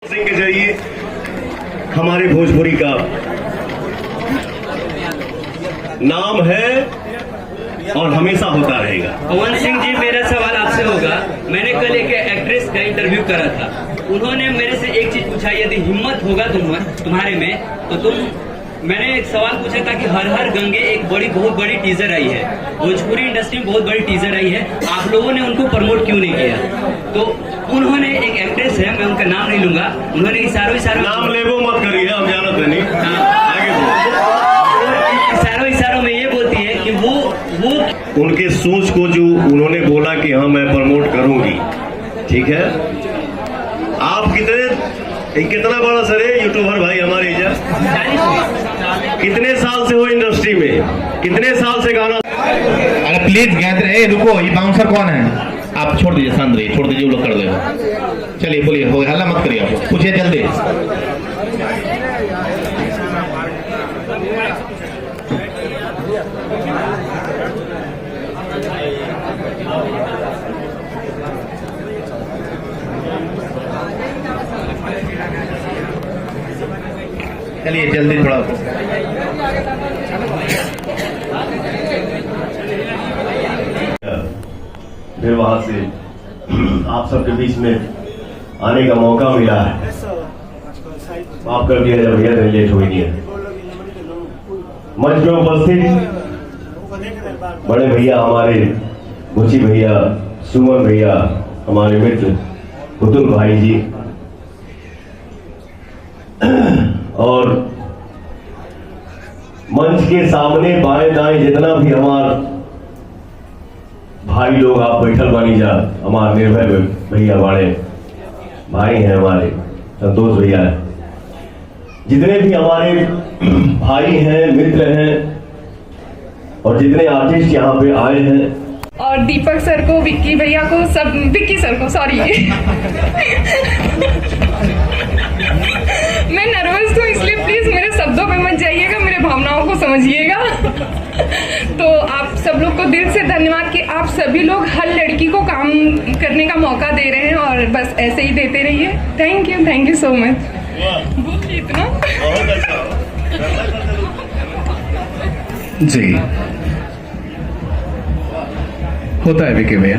सिंह के जरिए हमारे भोजपुरी का नाम है और हमेशा होता रहेगा। पवन सिंह जी, मेरा सवाल आपसे होगा। मैंने कल एक एक्ट्रेस का इंटरव्यू करा था। उन्होंने मेरे से एक चीज पूछा, यदि हिम्मत होगा तुम्हारे में तो मैंने एक सवाल पूछा था कि हर हर गंगे एक बहुत बड़ी टीजर आई है, भोजपुरी इंडस्ट्री में बहुत बड़ी टीजर आई है, आप लोगों ने उनको प्रमोट क्यों नहीं किया? तो उन्होंने, एक एक्ट्रेस है, मैं उनका नाम नहीं लूंगा, उन्होंने इशारों नाम लेबो मत करिए, हम जानत नहीं। इशारों में ये बोलती है कि वो उनके सोच को जो उन्होंने बोला कि हाँ मैं प्रमोट करूंगी, ठीक है। आप कितना बड़ा सर है यूट्यूबर भाई हमारे इधर, कितने साल से हो इंडस्ट्री में, कितने साल से गाना। अरे प्लीज गैदर, रुको, ये बाउंसर कौन है? आप छोड़ दीजिए, शांत रहिए, छोड़ दीजिए, वो लोग कर लेगा। चलिए बोलिए, हो हल्ला मत करिए, आप पूछिए जल्दी। चलिए जल्दी थोड़ा। फिर वहां से आप सबके बीच में आने का मौका मिला है। माफ कर दिया जाए भैया, लेट हुई नहीं है। मंच में उपस्थित बड़े भैया हमारे मुची भैया, सुमन भैया, हमारे मित्र पुतुल भाई जी, और मंच के सामने बाएं दाएं जितना भी हमारे भाई लोग आप बैठल बनी जा, हमारे निर्भय भैया बड़े भाई हैं, हमारे संतोष भैया है, जितने भी हमारे भाई हैं, मित्र हैं, और जितने आर्टिस्ट यहाँ पे आए हैं, और दीपक सर को, विक्की भैया को, सब, विक्की सर को, सॉरी मैं नर्वस हूँ, इसलिए प्लीज मेरे शब्दों पे मत जाइएगा, मेरे भावनाओं को समझिएगा। तो आप सब लोग को दिल से धन्यवाद कि आप सभी लोग हर लड़की को काम करने का मौका दे रहे हैं, और बस ऐसे ही देते रहिए। Thank you so much. बोलिए इतना जी होता है विकी भैया।